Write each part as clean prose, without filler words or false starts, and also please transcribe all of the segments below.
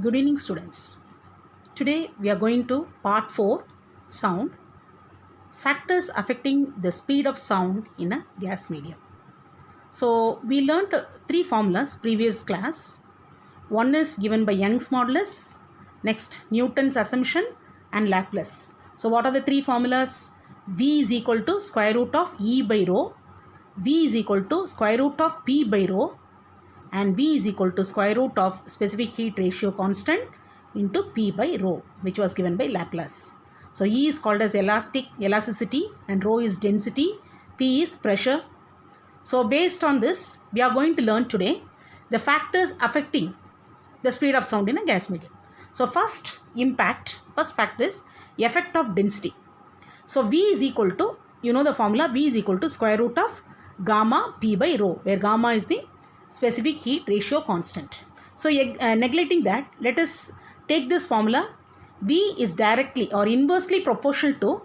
Good evening, students. Today we are going to part 4 sound factors affecting the speed of sound in a gas medium. So, we learnt three formulas previous class. One is given by Young's modulus, next Newton's assumption, and Laplace. So, what are the three formulas? V is equal to square root of E by rho, V is equal to square root of P by rho, and V is equal to square root of specific heat ratio constant into P by rho, which was given by Laplace. So E is called as elasticity, and rho is density, P is pressure. So based on this, we are going to learn today the factors affecting the speed of sound in a gas medium. So first factor is effect of density. So V is equal to, you know the formula, V is equal to square root of gamma P by rho, where gamma is the specific heat ratio constant. So neglecting that, let us take this formula. V is directly or inversely proportional to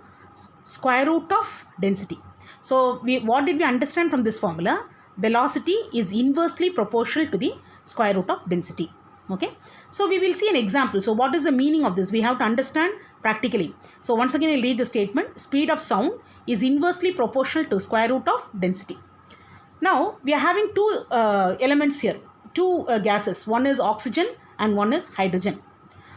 square root of density. So what did we understand from this formula? Velocity is inversely proportional to the square root of density. Okay, so we will see an example. So what is the meaning of this? We have to understand practically. So once again I'll read the statement. Speed of sound is inversely proportional to square root of density. Now we are having two elements here, two gases. One is oxygen and one is hydrogen.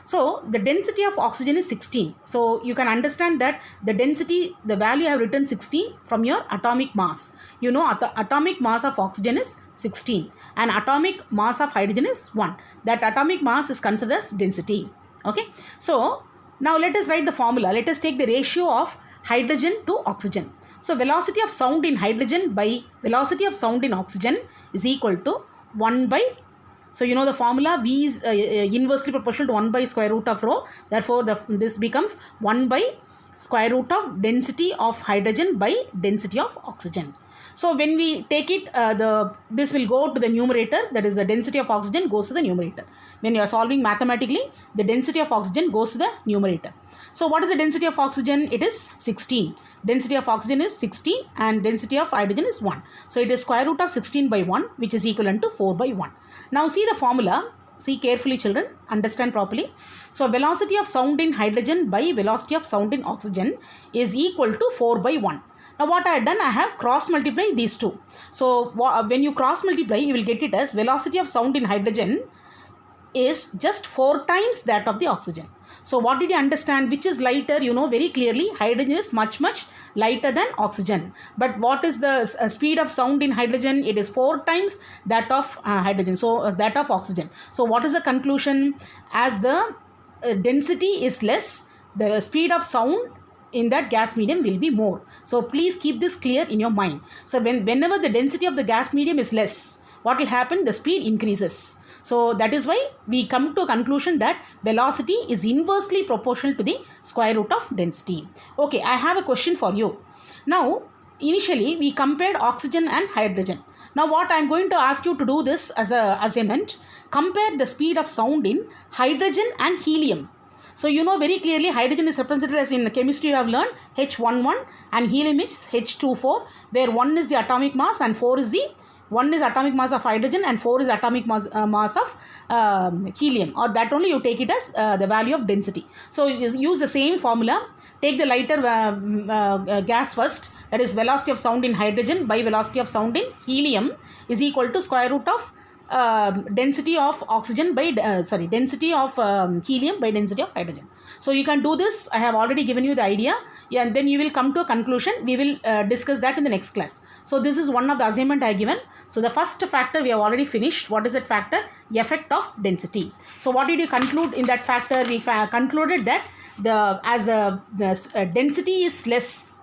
So the density of oxygen is 16. So you can understand that the density, the value I have written 16 from your atomic mass. You know the atomic mass of oxygen is 16 and atomic mass of hydrogen is 1. That atomic mass is considered as density. Okay. So now let us write the formula. Let us take the ratio of hydrogen to oxygen. So velocity of sound in hydrogen by velocity of sound in oxygen is equal to 1 by, so you know the formula, V is inversely proportional to 1 by square root of rho. Therefore, this becomes 1 by square root of density of hydrogen by density of oxygen. So when we take it, this will go to the numerator, that is the density of oxygen goes to the numerator. When you are solving mathematically, the density of oxygen goes to the numerator. So what is the density of oxygen? It is 16. Density of oxygen is 16 and density of hydrogen is 1. So it is square root of 16 by 1, which is equivalent to 4 by 1. Now see the formula. See carefully children, understand properly. So velocity of sound in hydrogen by velocity of sound in oxygen is equal to 4 by 1. Now what I have done, I have cross multiplied these two. So when you cross multiply, you will get it as velocity of sound in hydrogen is just 4 times that of the oxygen. So what did you understand? Which is lighter? You know very clearly hydrogen is much lighter than oxygen. But what is the speed of sound in hydrogen? It is 4 times that of hydrogen. So that of oxygen. So what is the conclusion? As the density is less, the speed of sound in that gas medium will be more. So please keep this clear in your mind. So whenever the density of the gas medium is less, what will happen? The speed increases. So that is why we come to a conclusion that velocity is inversely proportional to the square root of density. Okay, I have a question for you. Now, initially we compared oxygen and hydrogen. Now what I am going to ask you to do this as a assignment, compare the speed of sound in hydrogen and helium. So you know very clearly hydrogen is represented as, in chemistry you have learned, H11 and helium is H24, where 1 is the atomic mass and 4 is the 1 is atomic mass of hydrogen and 4 is atomic mass of helium, or that only you take it as the value of density. So use the same formula. Take the lighter gas first, that is velocity of sound in hydrogen by velocity of sound in helium is equal to square root of density of oxygen by density of helium by density of hydrogen. So you can do this. I have already given you the idea, and then you will come to a conclusion. We will discuss that in the next class. So this is one of the assignment I have given. So the first factor we have already finished. What is that factor? Effect of density. So what did you conclude in that factor? We concluded that the density is less,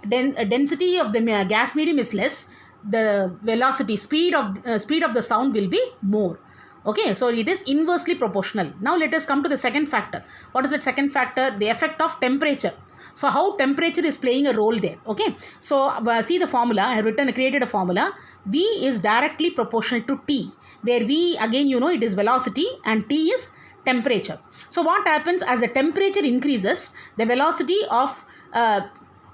density of the gas medium is less, the velocity, speed of the sound will be more. Okay, so it is inversely proportional. Now let us come to the second factor. What is that second factor? The effect of temperature. So how temperature is playing a role there. Okay, so see the formula. I have created a formula. V is directly proportional to T, where V, again you know, it is velocity and T is temperature. So what happens as the temperature increases, the velocity of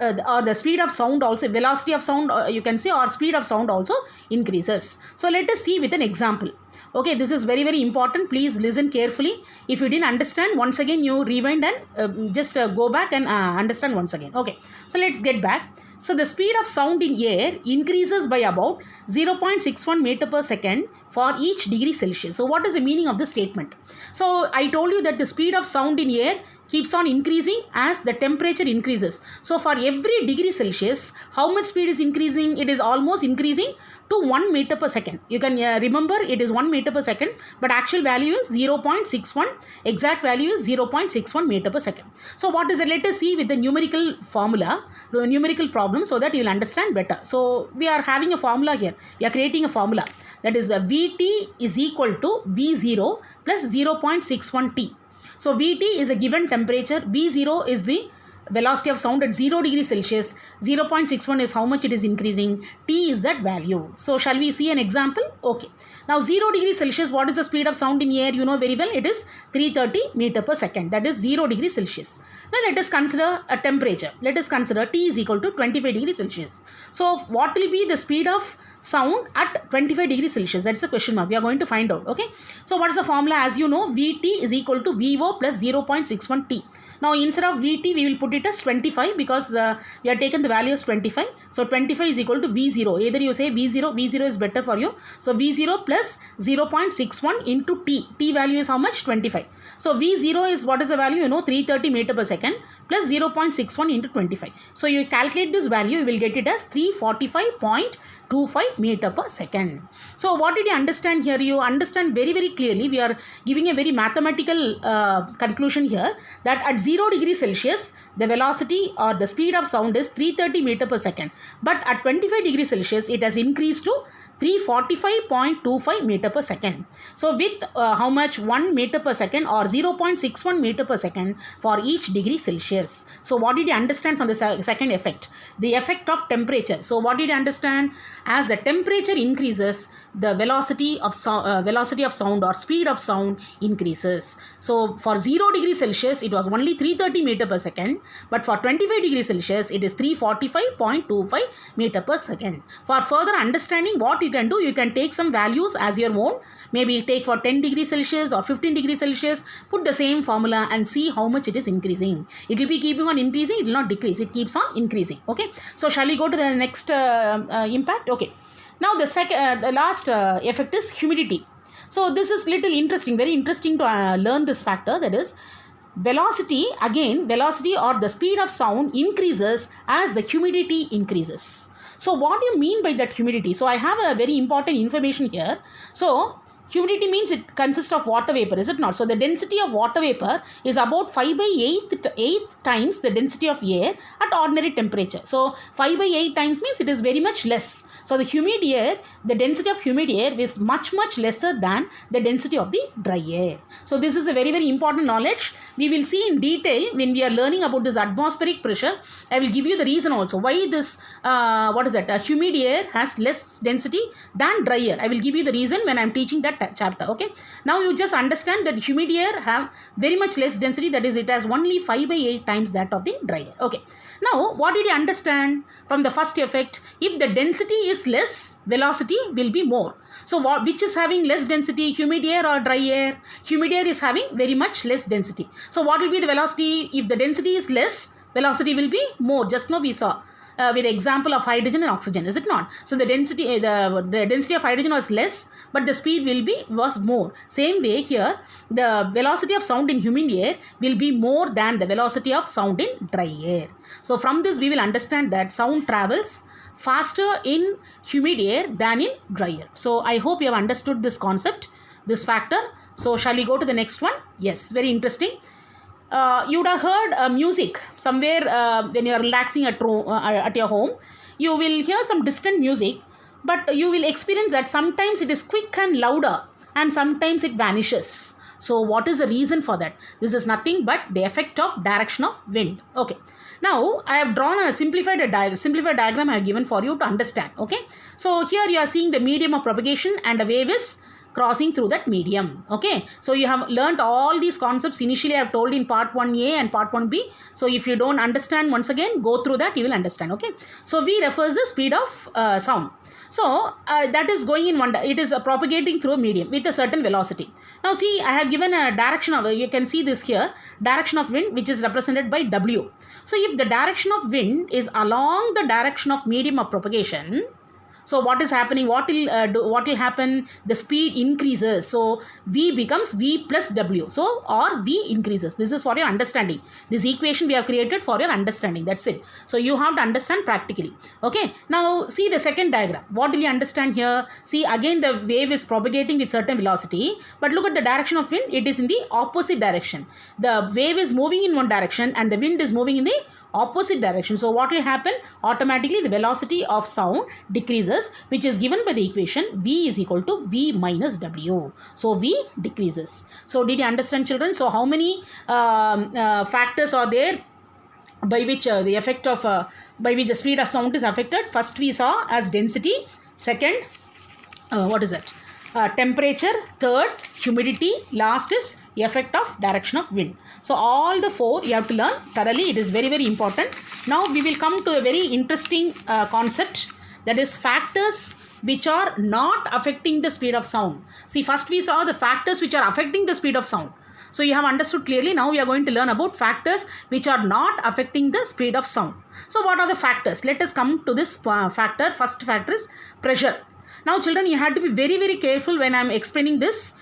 or the speed of sound also, velocity of sound you can say, or speed of sound also increases. So let us see with an example. Okay, this is very, very important. Please listen carefully. If you didn't understand, once again you rewind and just go back and understand once again. Okay, so let's get back. So the speed of sound in air increases by about 0.61 meter per second for each degree Celsius. So what is the meaning of this statement? So I told you that the speed of sound in air keeps on increasing as the temperature increases. So for every degree Celsius, how much speed is increasing? It is almost increasing to 1 meter per second. You can remember it is 1 meter per second, but actual value is 0.61. Exact value is 0.61 meter per second. So what is it? Let us see with the numerical formula, the numerical problem, so that you will understand better. So we are having a formula here. We are creating a formula, that is Vt is equal to V0 plus 0.61 T. So Vt is a given temperature, V0 is the velocity of sound at 0 degrees Celsius, 0.61 is how much it is increasing, T is that value. So shall we see an example? Okay. Now 0 degrees Celsius, what is the speed of sound in air? You know very well, it is 330 meter per second. That is 0 degrees Celsius. Now let us consider a temperature. Let us consider T is equal to 25 degrees Celsius. So what will be the speed of sound at 25 degrees Celsius? That's a question mark. We are going to find out. Okay. So what is the formula? As you know, Vt is equal to Vo plus 0.61 T. Now instead of Vt, we will put it as 25 because we have taken the value as 25. So 25 is equal to V0. Either you say V0, V0 is better for you. So V0 plus 0.61 into T. T value is how much? 25. So V0 is, what is the value? You know, 330 meter per second plus 0.61 into 25. So you calculate this value, you will get it as 345.25 meter per second. So what did you understand here? You understand very, very clearly. We are giving a very mathematical conclusion here, that at 0 degrees Celsius, the velocity or the speed of sound is 330 meter per second. But at 25 degrees Celsius, it has increased to 345.25 meter per second. So with how much? 1 meter per second or 0.61 meter per second for each degree Celsius. So what did you understand from the second effect? The effect of temperature. So what did you understand? As the temperature increases, the velocity of sound or speed of sound increases. So for 0 degrees Celsius, it was only 330 meter per second, but for 25 degrees Celsius, it is 345.25 meter per second. For further understanding, what you can do, you can take some values as your own. Maybe take for 10 degrees Celsius or 15 degrees Celsius, put the same formula and see how much it is increasing. It will be keeping on increasing, it will not decrease, it keeps on increasing. Okay, so shall we go to the next impact? Okay, now the last effect is humidity. So this is little interesting, very interesting to learn this factor, that is velocity. Again, velocity or the speed of sound increases as the humidity increases. So what do you mean by that humidity? So I have a very important information here. So humidity means it consists of water vapor, is it not? So the density of water vapor is about 5 by 8 times the density of air at ordinary temperature. So 5 by 8 times means it is very much less. So the humid air, the density of humid air is much, much lesser than the density of the dry air. So this is a very, very important knowledge. We will see in detail when we are learning about this atmospheric pressure. I will give you the reason also why this, humid air has less density than dry air. I will give you the reason when I am teaching that chapter. Okay, now you just understand that humid air have very much less density, that is it has only 5 by 8 times that of the dry air. Okay, now what did you understand from the first effect? If the density is less, velocity will be more. So which is having less density, humid air or dry air? Humid air is having very much less density. So what will be the velocity? If the density is less, velocity will be more. Just now we saw with the example of hydrogen and oxygen, is it not? So the density of hydrogen was less, but the speed was more. Same way here, the velocity of sound in humid air will be more than the velocity of sound in dry air. So from this we will understand that sound travels faster in humid air than in dry air. So I hope you have understood this concept, this factor. So shall we go to the next one? Yes, very interesting. You would have heard music somewhere when you are relaxing at your home. You will hear some distant music, but you will experience that sometimes it is quick and louder and sometimes it vanishes. So what is the reason for that? This is nothing but the effect of direction of wind. Okay. Now I have drawn a simplified diagram I have given for you to understand. Okay. So here you are seeing the medium of propagation and the wave is crossing through that medium. Okay, so you have learnt all these concepts initially I have told in part 1a and part 1b. So if you don't understand, once again go through that, you will understand. Okay, so v refers the speed of sound. So that is going in it is propagating through a medium with a certain velocity. Now see, I have given a direction of, you can see this here, direction of wind, which is represented by W. So if the direction of wind is along the direction of medium of propagation, so what is happening? What will happen? The speed increases. So v becomes v plus w. So or v increases. This is for your understanding. This equation we have created for your understanding. That's it. So you have to understand practically. Okay. Now see the second diagram. What will you understand here? See, again the wave is propagating with certain velocity. But look at the direction of wind. It is in the opposite direction. The wave is moving in one direction and the wind is moving in the opposite direction. So what will happen? Automatically the velocity of sound decreases, which is given by the equation v is equal to v minus w. So v decreases. So did you understand, children? So how many factors are there by which the effect of by which the speed of sound is affected? First we saw as density. Second, what is it? Temperature. Third, humidity. Last is effect of direction of wind. So all the four you have to learn thoroughly. It is very, very important. Now we will come to a very interesting concept, that is factors which are not affecting the speed of sound. See, first we saw the factors which are affecting the speed of sound. So you have understood clearly. Now we are going to learn about factors which are not affecting the speed of sound. So what are the factors? Let us come to this factor. First factor is pressure. Now children, you have to be very, very careful when I am explaining this.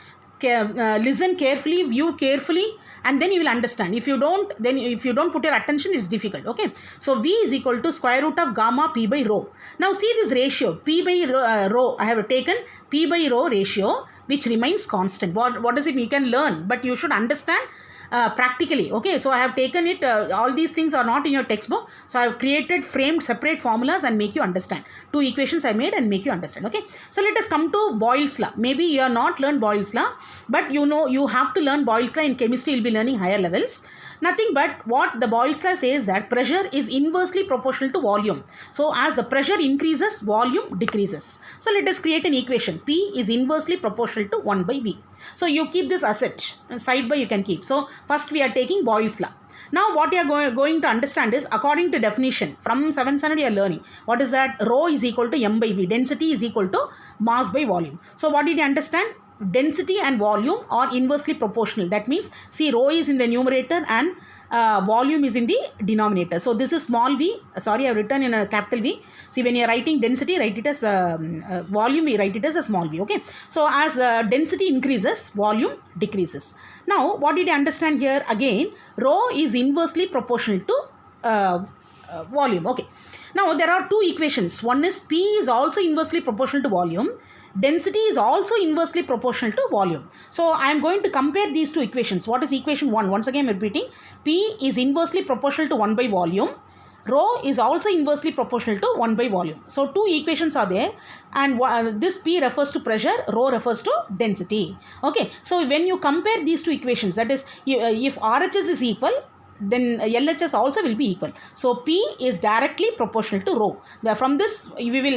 Listen carefully, view carefully, and then you will understand. If you don't, then if you don't put your attention, it's difficult. Okay, so v is equal to square root of gamma p by rho. Now see this ratio, p by rho. I have taken p by rho ratio, which remains constant. What is it? You can learn, but you should understand practically. Okay, so I have taken it, all these things are not in your textbook, so I have created framed separate formulas and make you understand. Two equations I made and make you understand. Okay, so let us come to Boyle's law. Maybe you have not learned Boyle's law, but you know you have to learn Boyle's law. In chemistry you'll be learning higher levels. Nothing but what the Boyle's law says, that pressure is inversely proportional to volume. So as the pressure increases, volume decreases. So let us create an equation. P is inversely proportional to 1 by V. So you keep this asset, side by you can keep. So first we are taking Boyle's law. Now what you are going to understand is, according to definition from 7th standard you are learning, what is that? Rho is equal to m by V. Density is equal to mass by volume. So what did you understand? Density and volume are inversely proportional. That means, see, rho is in the numerator and volume is in the denominator. So this is small v. Sorry, I have written in a capital V. See, when you are writing density, write it as volume, you write it as a small v. Okay. So as density increases, volume decreases. Now, what did you understand here? Again, rho is inversely proportional to volume. Okay. Now there are two equations. One is P is also inversely proportional to volume. Density is also inversely proportional to volume. So I am going to compare these two equations. What is equation 1? Once again I am repeating. P is inversely proportional to 1 by volume. Rho is also inversely proportional to 1 by volume. So two equations are there, and this P refers to pressure, rho refers to density. Okay. So when you compare these two equations, that is, if RHS is equal, then LHS also will be equal. So P is directly proportional to rho. From this,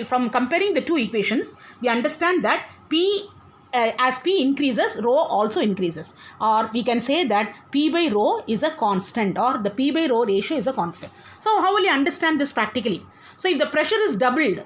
from comparing the two equations, we understand that P as P increases, rho also increases. Or we can say that P by rho is a constant, or the P by rho ratio is a constant. So how will you understand this practically? So if the pressure is doubled,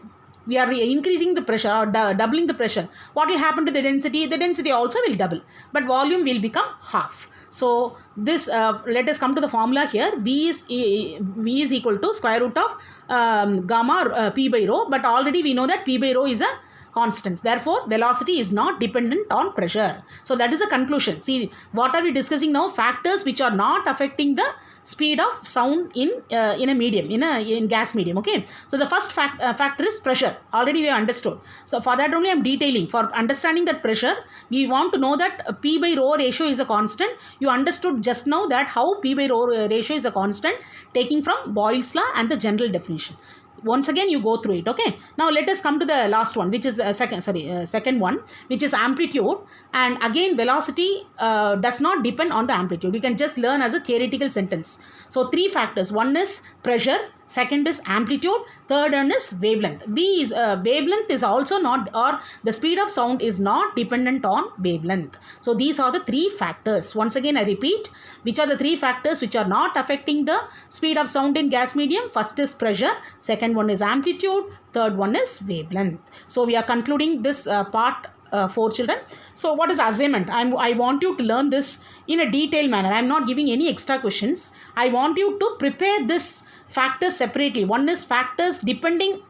we are increasing the pressure or doubling the pressure, what will happen to the density? The density also will double, but volume will become half. So this, let us come to the formula here. V is equal to square root of gamma P by rho, but already we know that P by rho is a constant. Therefore, velocity is not dependent on pressure. So that is a conclusion. See, what are we discussing now? Factors which are not affecting the speed of sound in a medium, in gas medium. Okay. So the first factor is pressure. Already we have understood. So for that only I am detailing. For understanding that pressure, we want to know that P by rho ratio is a constant. You understood just now that how P by rho ratio is a constant, taking from Boyle's law and the general definition. Once again you go through it. Okay. Now let us come to the last one, which is second one, which is amplitude. And again, velocity does not depend on the amplitude. You can just learn as a theoretical sentence. So three factors. One is pressure, second is amplitude, third one is wavelength. Wavelength is also not, or the speed of sound is not dependent on wavelength. So these are the three factors. Once again I repeat, which are the three factors which are not affecting the speed of sound in gas medium? First is pressure, second one is amplitude, third one is wavelength. So we are concluding this part for children. So what is assignment? I want you to learn this in a detailed manner. I am not giving any extra questions. I want you to prepare this factors separately. One is factors depending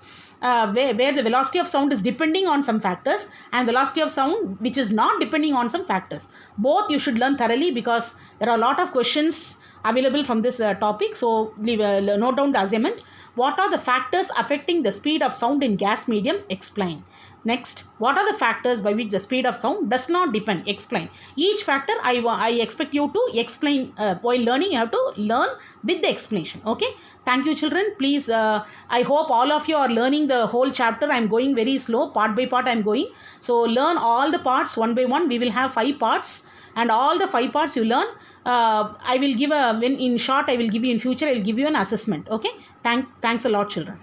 where the velocity of sound is depending on some factors, and velocity of sound which is not depending on some factors. Both you should learn thoroughly, because there are a lot of questions available from this topic. So note down the assignment. What are the factors affecting the speed of sound in gas medium? Explain. Next, what are the factors by which the speed of sound does not depend? Explain. Each factor I expect you to explain. While learning, you have to learn with the explanation. Okay. Thank you, children. Please, I hope all of you are learning the whole chapter. I am going very slow. Part by part I am going. So learn all the parts one by one. We will have 5 parts. And all the 5 parts you learn, I will give in short, I will give you in future, I will give you an assessment. Okay. Thanks a lot, children.